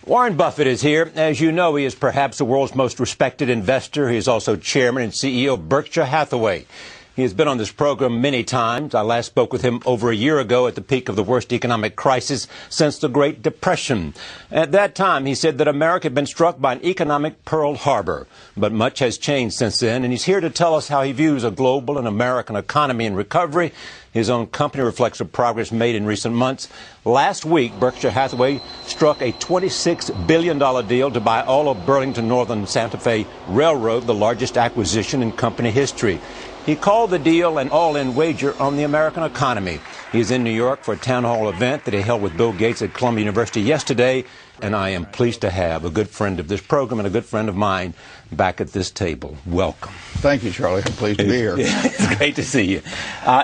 Warren Buffett is here. As you know, he is perhaps the world's most respected investor. He is also chairman and CEO of Berkshire Hathaway. He has been on this program many times. I last spoke with him over a year ago at the peak of the worst economic crisis since the Great Depression. At that time, he said that America had been struck by an economic Pearl Harbor. But much has changed since then, and he's here to tell us how he views a global and American economy in recovery. His own company reflects the progress made in recent months. Last week, Berkshire Hathaway struck a $26 billion deal to buy all of Burlington Northern Santa Fe Railroad, the largest acquisition in company history. He called the deal an all-in wager on the American economy. He's in New York for a town hall event that he held with Bill Gates at Columbia University yesterday, and I am pleased to have a good friend of this program and a good friend of mine back at this table. Welcome. Thank you, Charlie. I'm pleased to be here. It's great to see you.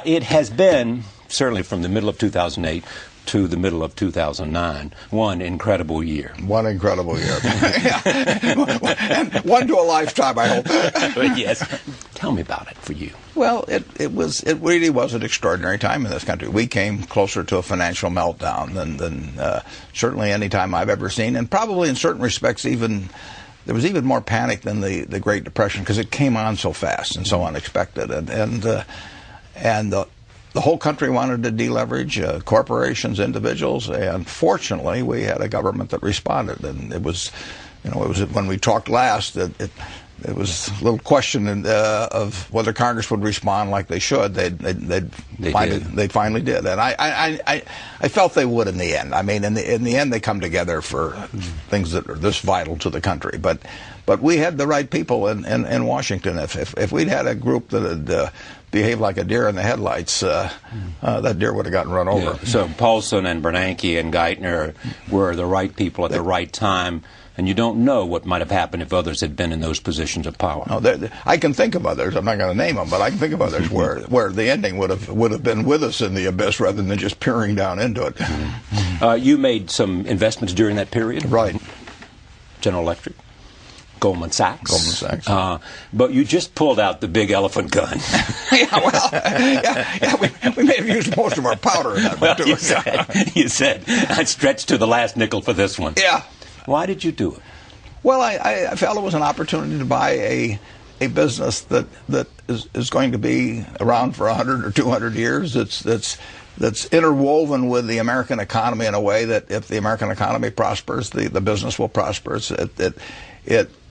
It has been, certainly from the middle of 2008 to the middle of 2009, one incredible year. One incredible year. And one to a lifetime, I hope. Yes. Tell me about it for you. Well, it really was an extraordinary time in this country. We came closer to a financial meltdown than certainly any time I've ever seen, and probably in certain respects there was even more panic than the Great Depression because it came on so fast and so unexpected, and the whole country wanted to deleverage, corporations, individuals, and fortunately we had a government that responded. And it was when we talked last that it was a little question of whether Congress would respond like they should. They finally did, and I felt they would in the end. I mean, in the end, they come together for things that are this vital to the country. But we had the right people in Washington. If we'd had a group that had behaved like a deer in the headlights, that deer would have gotten run over. Yeah. So Paulson and Bernanke and Geithner were the right people at the right time. And you don't know what might have happened if others had been in those positions of power. No, I can think of others. I'm not going to name them, but I can think of others where the ending would have been with us in the abyss rather than just peering down into it. You made some investments during that period, right? General Electric, Goldman Sachs. But you just pulled out the big elephant gun. We may have used most of our powder in that one, too. You said, I stretched to the last nickel for this one. Yeah. Why did you do it? Well, I felt it was an opportunity to buy a business that is going to be around for 100 or 200 years. That's interwoven with the American economy in a way that if the American economy prospers, the business will prosper.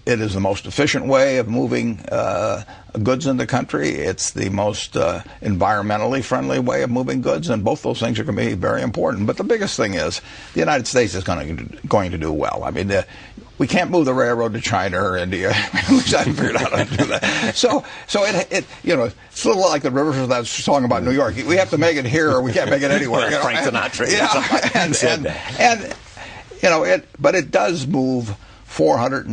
It is the most efficient way of moving goods in the country. It's the most environmentally friendly way of moving goods, and both those things are going to be very important. But the biggest thing is the United States is going to do well. I mean, we can't move the railroad to China or India. At least I haven't figured out how to do that. So it's a little like the Rivers of that song about New York. We have to make it here, or we can't make it anywhere. Frank Sinatra. But it does move 400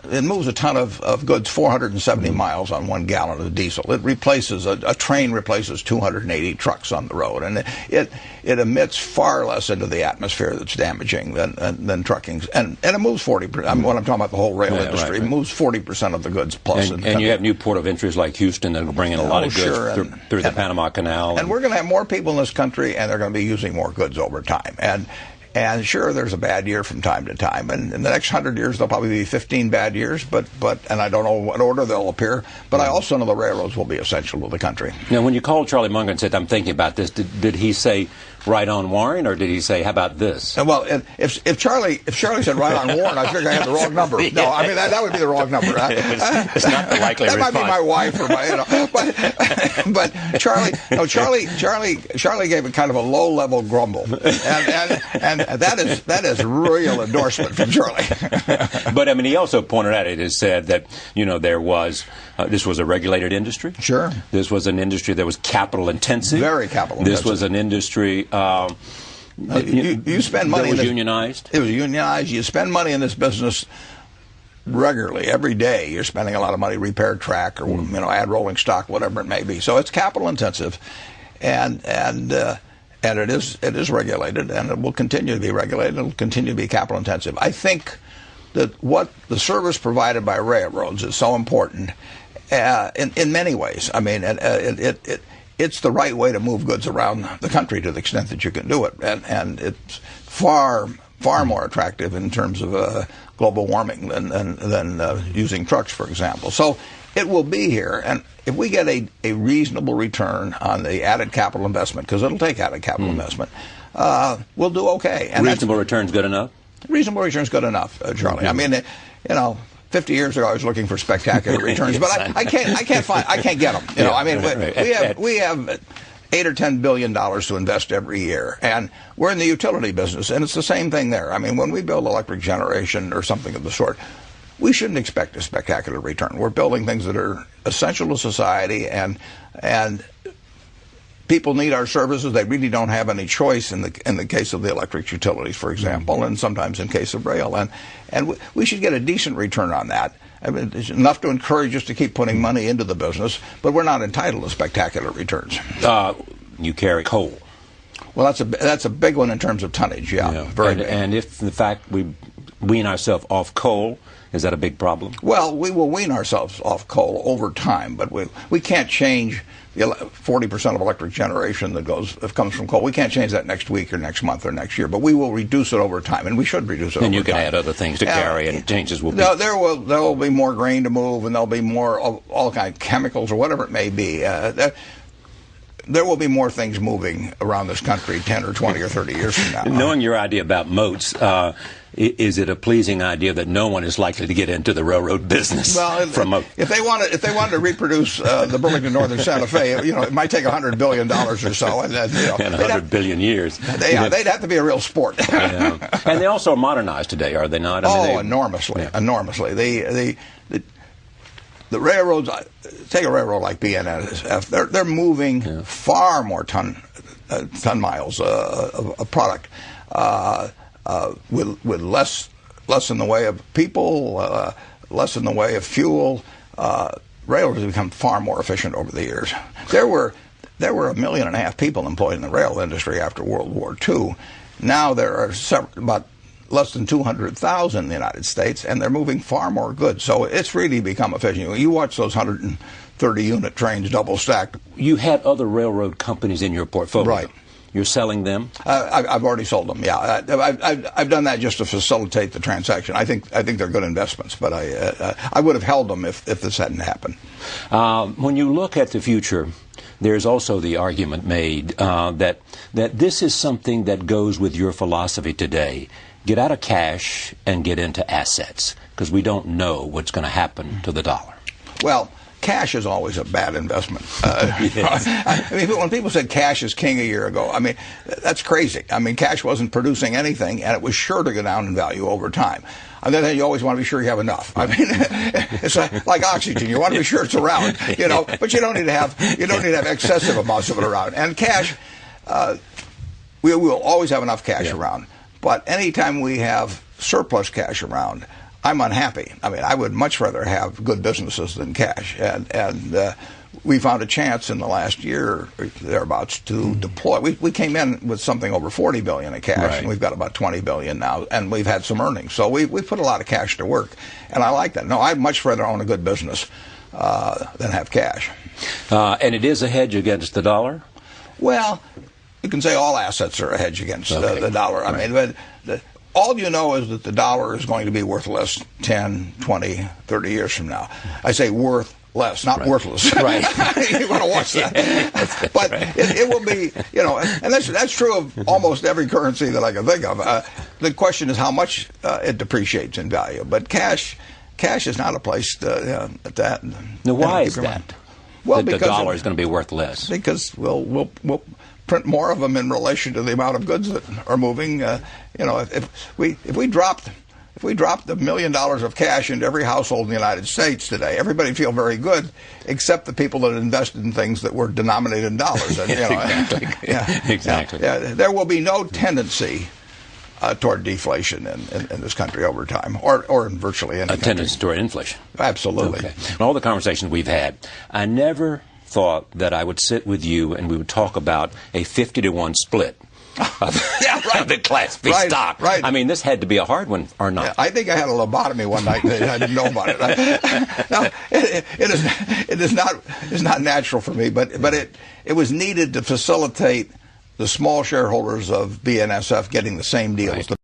it moves a ton of goods 470 miles on 1 gallon of diesel. It replaces a train replaces 280 trucks on the road, and it emits far less into the atmosphere that's damaging than trucking. And it moves 40%. When I'm talking about the whole rail industry, it moves 40% of the goods plus. And you have new port of entries like Houston that will bring in a lot of goods through the Panama Canal. And we're going to have more people in this country, and they're going to be using more goods over time. And sure, there's a bad year from time to time. And in the next 100 years, there'll probably be 15 bad years, and I don't know what order they'll appear. But I also know the railroads will be essential to the country. Now, when you called Charlie Munger and said, I'm thinking about this, did he say, right on, Warren, or did he say, how about this? Well, if Charlie said right on, Warren, I figured I had the wrong number. No, I mean, that would be the wrong number. It's not the likely response. That might be my wife or but Charlie gave it kind of a low-level grumble. And that is real endorsement from Charlie. But, I mean, he also pointed out, it is said that, there was, this was a regulated industry. Sure. This was an industry that was capital intensive. Very capital intensive. This was an industry you spend money. It was unionized. It was unionized. You spend money in this business regularly, every day. You're spending a lot of money, repair track, or add rolling stock, whatever it may be. So it's capital intensive, and it is regulated, and it will continue to be regulated. It will continue to be capital intensive. I think that what the service provided by railroads is so important in many ways. I mean, it's the right way to move goods around the country to the extent that you can do it, and it's far far more attractive in terms of global warming than using trucks, for example. So it will be here, and if we get a reasonable return on the added capital investment, because it'll take added capital investment, we'll do okay. And reasonable return's good enough? Reasonable return's good enough, Charlie. I mean, 50 years ago I was looking for spectacular returns, but I can't get them. I mean, we have $8 or $10 billion to invest every year, and we're in the utility business, and it's the same thing there. I mean, when we build electric generation or something of the sort, we shouldn't expect a spectacular return. We're building things that are essential to society, and people need our services. They really don't have any choice in the case of the electric utilities, for example, and sometimes in case of rail. And we should get a decent return on that. I mean, it's enough to encourage us to keep putting money into the business, but we're not entitled to spectacular returns. You carry coal. Well, that's a big one in terms of tonnage. Yeah, very big. And if in fact we wean ourselves off coal, is that a big problem? Well, we will wean ourselves off coal over time, but we can't change the 40% of electric generation that comes from coal. We can't change that next week or next month or next year, but we will reduce it over time, and we should reduce it over time. And you can add other things to carry, and changes will be... There will be more grain to move, and there'll be more of all kinds of chemicals or whatever it may be. There will be more things moving around this country 10 or 20 or 30 years from now. Knowing your idea about moats, is it a pleasing idea that no one is likely to get into the railroad business? Well, if they wanted to reproduce the Burlington Northern Santa Fe, it might take $100 billion or so, and and 100 billion years. They'd have to be a real sport. And they also are modernized today, are they not? I mean, enormously, enormously. The railroads, take a railroad like Bnsf, they're moving far more ton miles of product with less in the way of people, less in the way of fuel. Railroads have become far more efficient over the years. There were 1.5 million people employed in the rail industry after World War II. Now there are about less than 200,000 in the United States, and they're moving far more goods. So it's really become efficient. You watch those 130-unit trains double stacked. You had other railroad companies in your portfolio. Right. You're selling them? I've already sold them. Yeah, I've done that just to facilitate the transaction. I think they're good investments, but I would have held them if this hadn't happened. When you look at the future, there's also the argument made that this is something that goes with your philosophy today. Get out of cash and get into assets, because we don't know what's going to happen to the dollar. Well, cash is always a bad investment. I mean, when people said cash is king a year ago, I mean, that's crazy. I mean, cash wasn't producing anything, and it was sure to go down in value over time. On the other hand, you always want to be sure you have enough. I mean, it's like oxygen. You want to be sure it's around, but you don't need to have excessive amounts of it around. And cash, we will always have enough cash around. But anytime we have surplus cash around, I'm unhappy. I mean, I would much rather have good businesses than cash. And we found a chance in the last year or thereabouts to deploy. We came in with something over $40 billion in cash, and we've got about $20 billion now, and we've had some earnings. So we put a lot of cash to work, and I like that. No, I'd much rather own a good business than have cash. And it is a hedge against the dollar? Well, you can say all assets are a hedge against the dollar. I mean, but all you know is that the dollar is going to be worth less 10, 20, 30 years from now. I say worth less, not worthless. Right. You want to watch that. But it will be, and that's true of almost every currency that I can think of. The question is how much it depreciates in value. But cash is not a place to that. Now, why is that? Well, because the dollar is going to be worth less. Because we'll print more of them in relation to the amount of goods that are moving. If we dropped $1 million of cash into every household in the United States today, everybody would feel very good, except the people that invested in things that were denominated in dollars. And, Exactly. There will be no tendency toward deflation in this country over time, or in virtually any country. Tendency toward inflation. Absolutely. Okay. In all the conversations we've had, I never thought that I would sit with you and we would talk about a 50-to-1 split of the Class B stock. Right. I mean, this had to be a hard one, or not? Yeah, I think I had a lobotomy one night and I didn't know about it. No, it is not natural for me, but it was needed to facilitate the small shareholders of BNSF getting the same deal as the